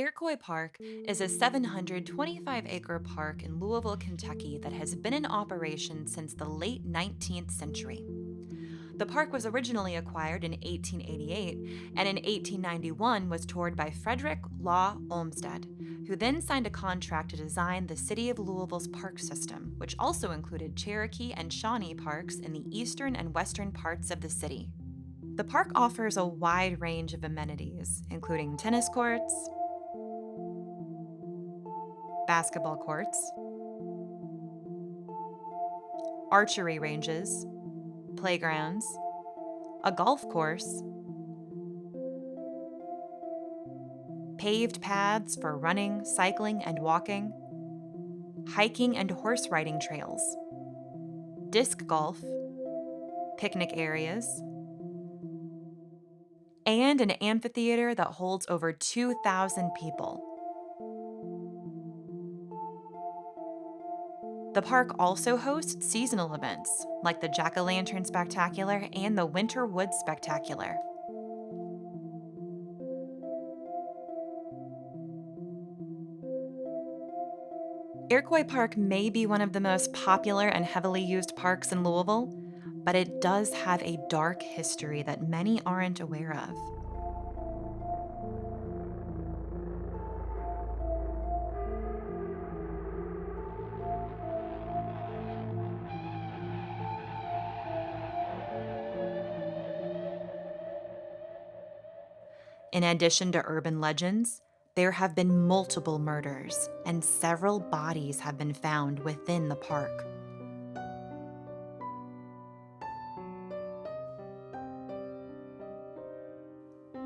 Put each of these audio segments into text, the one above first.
Iroquois Park is a 725-acre park in Louisville, Kentucky that has been in operation since the late 19th century. The park was originally acquired in 1888 and in 1891 was toured by Frederick Law Olmsted, who then signed a contract to design the city of Louisville's park system, which also included Cherokee and Shawnee parks in the eastern and western parts of the city. The park offers a wide range of amenities, including tennis courts, basketball courts, archery ranges, playgrounds, a golf course, paved paths for running, cycling, and walking, hiking and horse riding trails, disc golf, picnic areas, and an amphitheater that holds over 2,000 people. The park also hosts seasonal events like the Jack-o'-lantern Spectacular and the Winter Woods Spectacular. Iroquois Park may be one of the most popular and heavily used parks in Louisville, but it does have a dark history that many aren't aware of. In addition to urban legends, there have been multiple murders, and several bodies have been found within the park.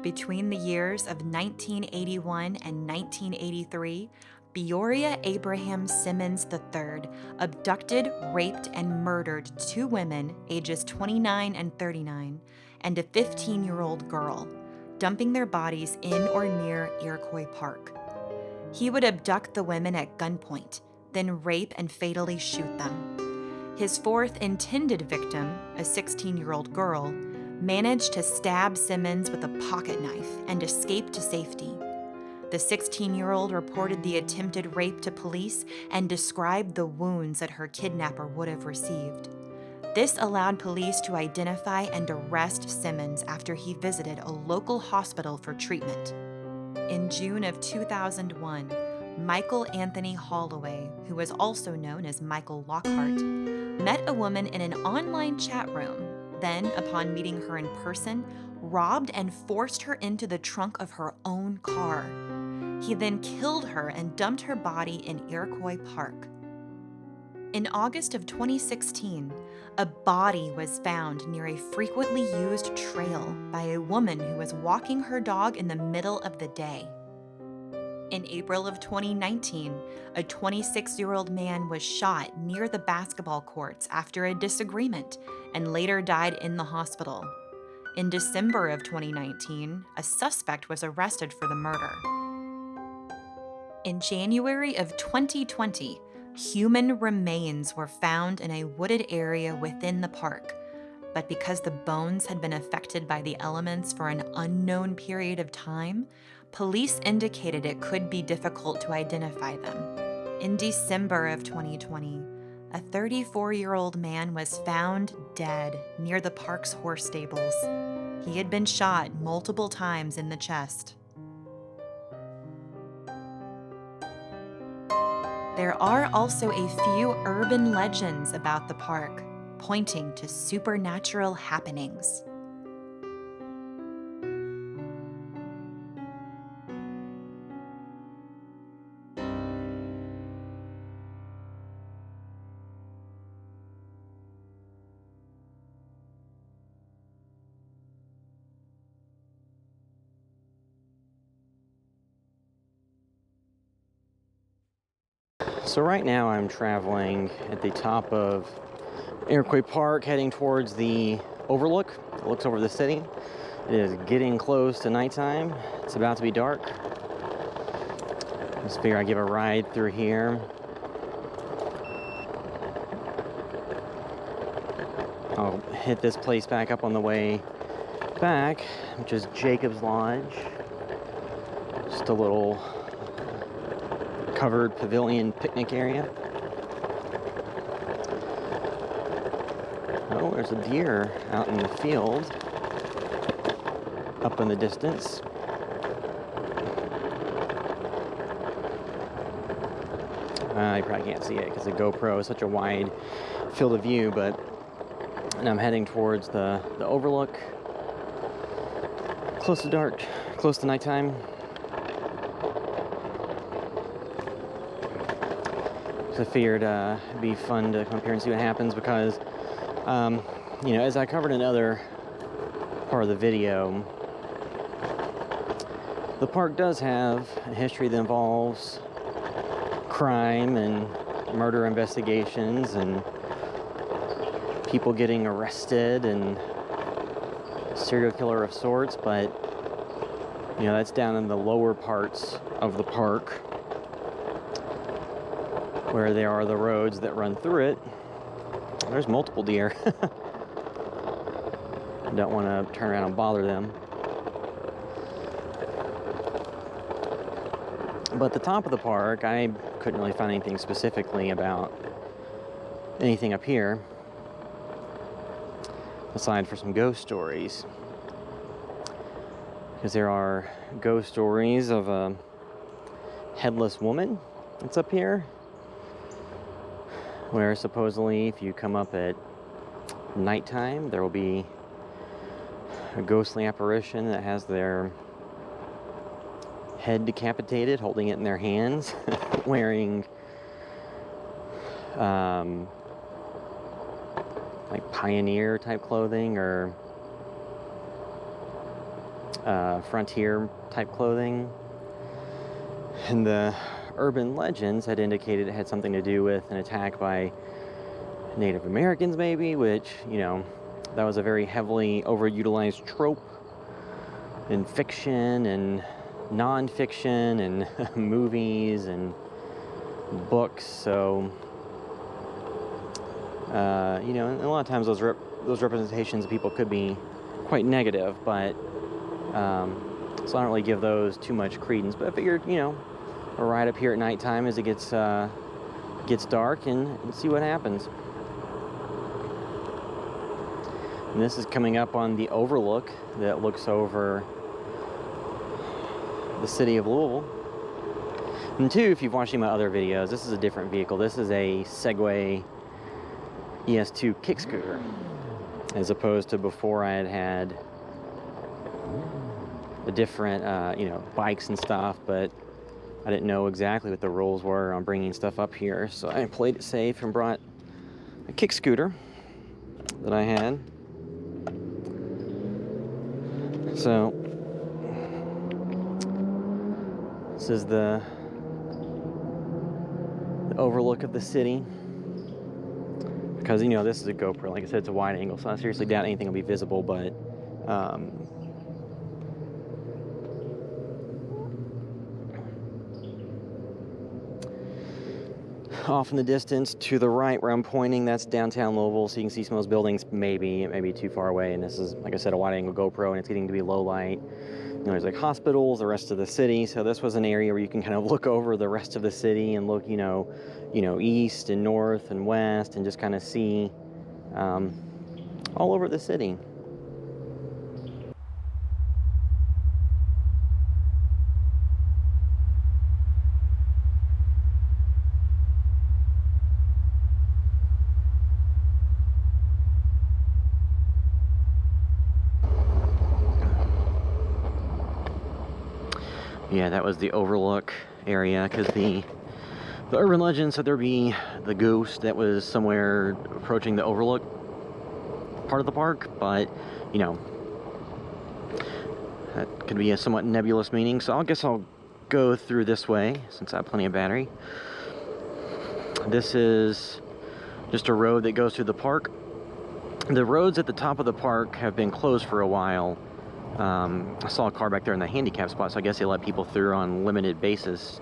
Between the years of 1981 and 1983, Beoria Abraham Simmons III abducted, raped, and murdered two women ages 29 and 39 and a 15-year-old girl, dumping their bodies in or near Iroquois Park. He would abduct the women at gunpoint, then rape and fatally shoot them. His fourth intended victim, a 16-year-old girl, managed to stab Simmons with a pocket knife and escape to safety. The 16-year-old reported the attempted rape to police and described the wounds that her kidnapper would have received. This allowed police to identify and arrest Simmons after he visited a local hospital for treatment. In June of 2001, Michael Anthony Holloway, who was also known as Michael Lockhart, met a woman in an online chat room, then, upon meeting her in person, robbed and forced her into the trunk of her own car. He then killed her and dumped her body in Iroquois Park. In August of 2016, a body was found near a frequently used trail by a woman who was walking her dog in the middle of the day. In April of 2019, a 26-year-old man was shot near the basketball courts after a disagreement and later died in the hospital. In December of 2019, a suspect was arrested for the murder. In January of 2020, human remains were found in a wooded area within the park, but because the bones had been affected by the elements for an unknown period of time, police indicated it could be difficult to identify them. In December of 2020, a 34-year-old man was found dead near the park's horse stables. He had been shot multiple times in the chest. There are also a few urban legends about the park, pointing to supernatural happenings. So right now I'm traveling at the top of Iroquois Park, heading towards the overlook that looks over the city. It is getting close to nighttime. It's about to be dark. Just figure I'd give a ride through here. I'll hit this place back up on the way back, which is Jacob's Lodge. Just a little covered pavilion picnic area. Oh, there's a deer out in the field, up in the distance. You probably can't see it because the GoPro is such a wide field of view, and I'm heading towards the overlook. Close to dark, close to nighttime. So I figured it'd be fun to come up here and see what happens because, you know, as I covered in another part of the video, the park does have a history that involves crime and murder investigations and people getting arrested and serial killer of sorts, but you know, that's down in the lower parts of the park where there are the roads that run through it. There's multiple deer. I don't want to turn around and bother them. But the top of the park, I couldn't really find anything specifically about anything up here, aside for some ghost stories. Because there are ghost stories of a headless woman that's up here, where supposedly if you come up at nighttime, there will be a ghostly apparition that has their head decapitated, holding it in their hands, wearing like pioneer type clothing or frontier type clothing. And the urban legends had indicated it had something to do with an attack by Native Americans, maybe, which, you know, that was a very heavily overutilized trope in fiction and non-fiction and movies and books. So you know, and a lot of times those representations of people could be quite negative, but so I don't really give those too much credence. But I figured, you know, a ride up here at nighttime as it gets dark and see what happens. And this is coming up on the overlook that looks over the city of Louisville. And two, if you've watched my other videos, this is a different vehicle. This is a Segway ES2 kick scooter, as opposed to before I had the different, you know, bikes and stuff, but I didn't know exactly what the rules were on bringing stuff up here, so I played it safe and brought a kick scooter that I had. So this is the overlook of the city. Because, you know, this is a GoPro. Like I said, it's a wide angle, so I seriously doubt anything will be visible, but off in the distance to the right where I'm pointing, that's downtown Louisville, so you can see some of those buildings. Maybe it may be too far away, and this is, like I said, a wide angle GoPro, and it's getting to be low light. You know, there's like hospitals, the rest of the city, so this was an area where you can kind of look over the rest of the city and look, you know, east and north and west, and just kind of see all over the city. Yeah, that was the overlook area, because the urban legend said there'd be the ghost that was somewhere approaching the overlook part of the park, but, you know, that could be a somewhat nebulous meaning, so I guess I'll go through this way, since I have plenty of battery. This is just a road that goes through the park. The roads at the top of the park have been closed for a while. I saw a car back there in the handicap spot, so I guess they let people through on limited basis.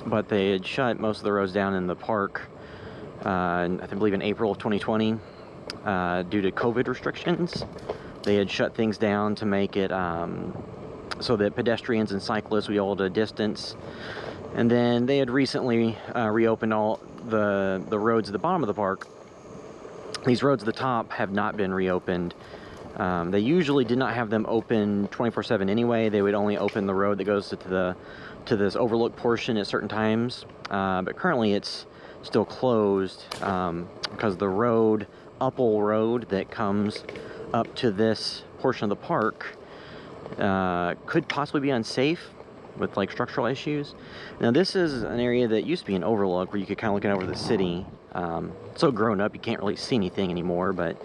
But they had shut most of the roads down in the park, I believe in April of 2020, due to COVID restrictions. They had shut things down to make it so that pedestrians and cyclists would be able to distance. And then they had recently reopened all the roads at the bottom of the park. These roads at the top have not been reopened. They usually did not have them open 24/7 anyway. They would only open the road that goes to this overlook portion at certain times. But currently it's still closed because the road, Upple Road, that comes up to this portion of the park could possibly be unsafe with like structural issues. Now this is an area that used to be an overlook where you could kind of look out over the city. So grown up you can't really see anything anymore, but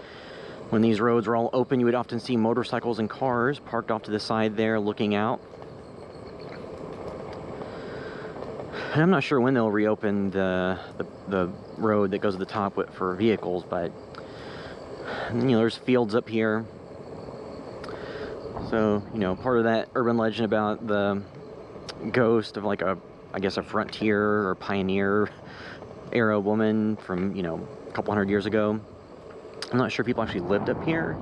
when these roads were all open you would often see motorcycles and cars parked off to the side there looking out. And I'm not sure when they'll reopen the road that goes to the top for vehicles, but you know, there's fields up here. So, you know, part of that urban legend about the ghost of like I guess a frontier or pioneer era woman from, you know, a couple hundred years ago. I'm not sure people actually lived up here,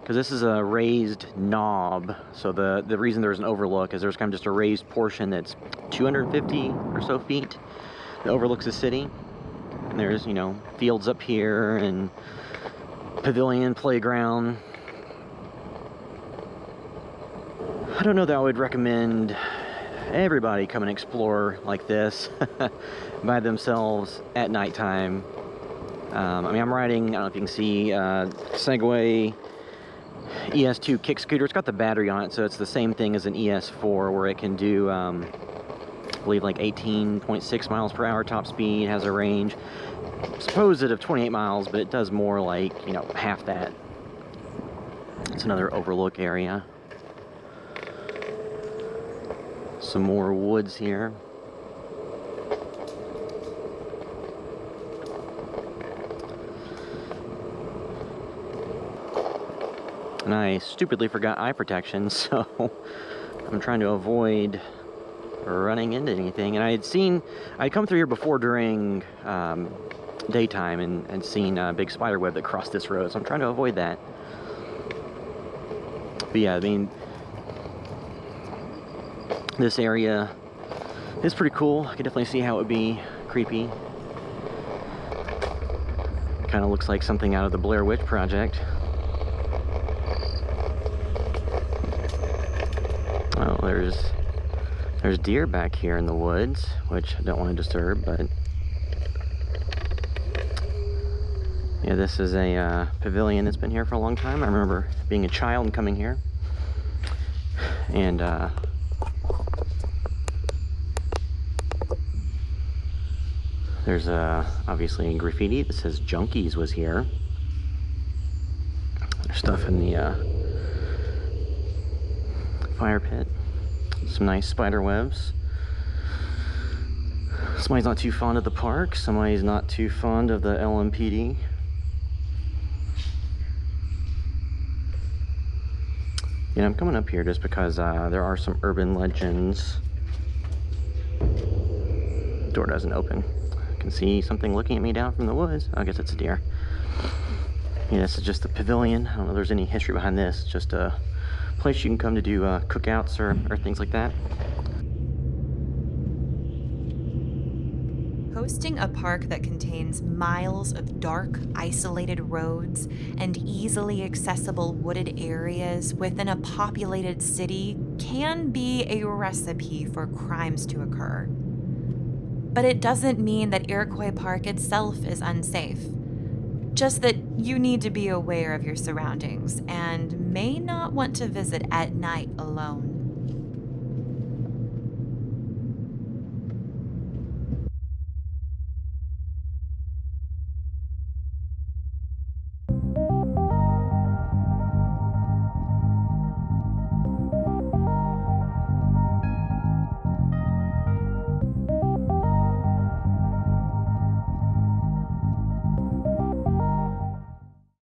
because this is a raised knob. So the reason there's an overlook is there's kind of just a raised portion that's 250 or so feet that overlooks the city. And there's, you know, fields up here and pavilion, playground. I don't know that I would recommend everybody come and explore like this by themselves at nighttime. I mean, I'm riding, I don't know if you can see, Segway ES2 kick scooter. It's got the battery on it, so it's the same thing as an ES4, where it can do, I believe, like 18.6 miles per hour top speed. It has a range supposed of 28 miles, but it does more like, you know, half that. It's another overlook area. Some more woods here. And I stupidly forgot eye protection, so I'm trying to avoid running into anything. And I'd come through here before during daytime and seen a big spider web that crossed this road, so I'm trying to avoid that. But yeah, I mean, this area is pretty cool. I can definitely see how it would be creepy. Kind of looks like something out of the Blair Witch Project. Oh, there's deer back here in the woods, which I don't want to disturb, but yeah, this is a pavilion that's been here for a long time. I remember being a child and coming here, and there's obviously graffiti that says Junkies was here. There's stuff in the fire pit. Some nice spider webs. Somebody's not too fond of the park. Somebody's not too fond of the LMPD. Yeah, I'm coming up here just because there are some urban legends. Door doesn't open. I can see something looking at me down from the woods. I guess it's a deer. Yeah, this is just the pavilion. I don't know if there's any history behind this. Just a place you can come to do cookouts or things like that. Hosting a park that contains miles of dark, isolated roads and easily accessible wooded areas within a populated city can be a recipe for crimes to occur. But it doesn't mean that Iroquois Park itself is unsafe. Just that you need to be aware of your surroundings and may not want to visit at night alone.